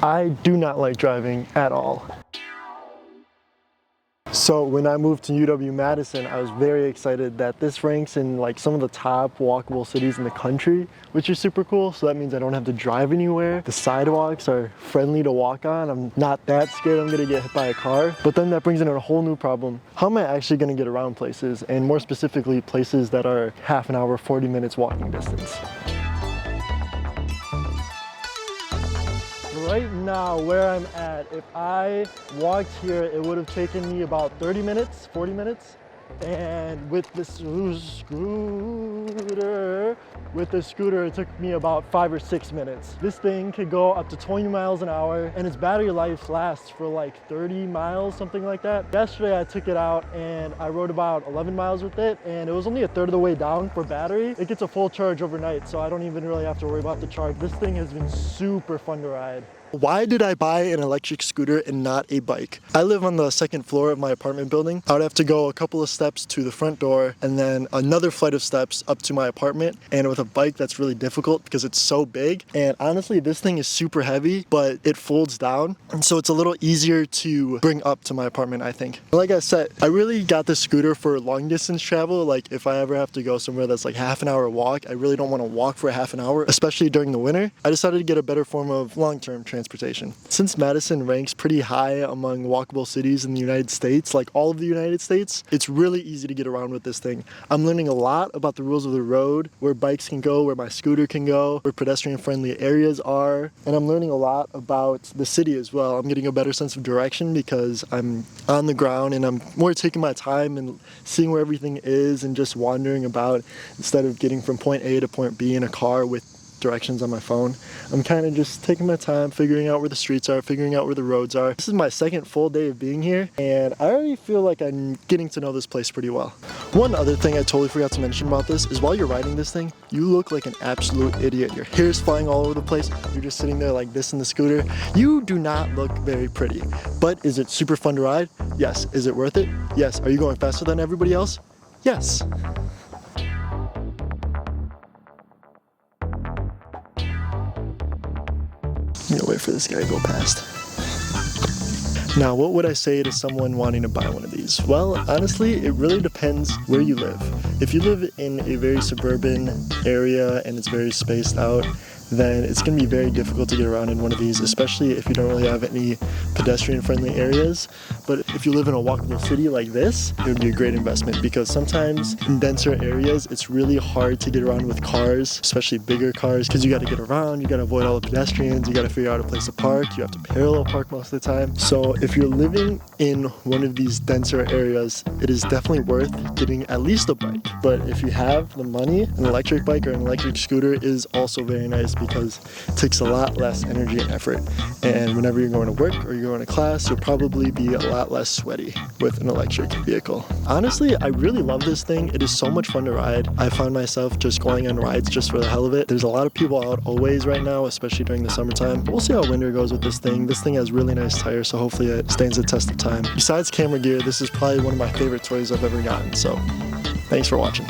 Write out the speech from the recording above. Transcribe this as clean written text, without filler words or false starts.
I do not like driving at all. So when I moved to UW-Madison, I was very excited that this ranks in like some of the top walkable cities in the country, which is super cool. So that means I don't have to drive anywhere. The sidewalks are friendly to walk on. I'm not that scared I'm gonna get hit by a car. But then that brings in a whole new problem. How am I actually gonna get around places, and more specifically places that are half an hour, 40 minutes walking distance? Right now, where I'm at, if I walked here, it would have taken me about 30 minutes, 40 minutes. And with the scooter, it took me about 5 or 6 minutes. This thing could go up to 20 miles an hour, and its battery life lasts for like 30 miles, something like that. Yesterday, I took it out and I rode about 11 miles with it, and it was only a third of the way down for battery. It gets a full charge overnight, so I don't even really have to worry about the charge. This thing has been super fun to ride. Why did I buy an electric scooter and not a bike? I live on the second floor of my apartment building. I would have to go a couple of steps to the front door and then another flight of steps up to my apartment. And with a bike, that's really difficult because it's so big. And honestly, this thing is super heavy, but it folds down. And so it's a little easier to bring up to my apartment, I think. Like I said, I really got this scooter for long distance travel. Like if I ever have to go somewhere that's like half an hour walk, I really don't want to walk for a half an hour, especially during the winter. I decided to get a better form of long-term transportation. Since Madison ranks pretty high among walkable cities in the United States, like all of the United States, it's really easy to get around with this thing. I'm learning a lot about the rules of the road, where bikes can go, where my scooter can go, where pedestrian-friendly areas are, and I'm learning a lot about the city as well. I'm getting a better sense of direction because I'm on the ground and I'm more taking my time and seeing where everything is and just wandering about instead of getting from point A to point B in a car with directions on my phone. I'm kind of just taking my time, figuring out where the streets are, figuring out where the roads are. This is my second full day of being here, and I already feel like I'm getting to know this place pretty well. One other thing I totally forgot to mention about this is while you're riding this thing, you look like an absolute idiot. Your hair's flying all over the place. You're just sitting there like this in the scooter. You do not look very pretty. But is it super fun to ride? Yes. Is it worth it? Yes. Are you going faster than everybody else? Yes. I'm gonna wait for this guy to go past. Now, what would I say to someone wanting to buy one of these? Well, honestly, it really depends where you live. If you live in a very suburban area and it's very spaced out, then it's going to be very difficult to get around in one of these, especially if you don't really have any pedestrian-friendly areas. But if you live in a walkable city like this, it would be a great investment because sometimes in denser areas, it's really hard to get around with cars, especially bigger cars, because you got to get around, you got to avoid all the pedestrians, you got to figure out a place to park, you have to parallel park most of the time. So if you're living in one of these denser areas, it is definitely worth getting at least a bike. But if you have the money, an electric bike or an electric scooter is also very nice because it takes a lot less energy and effort. And whenever you're going to work or you're going to class, you'll probably be a lot less sweaty with an electric vehicle. Honestly, I really love this thing. It is so much fun to ride. I found myself just going on rides just for the hell of it. There's a lot of people out always right now, especially during the summertime. But we'll see how winter goes with this thing. This thing has really nice tires, so hopefully it stands the test of time. Besides camera gear, this is probably one of my favorite toys I've ever gotten. So thanks for watching.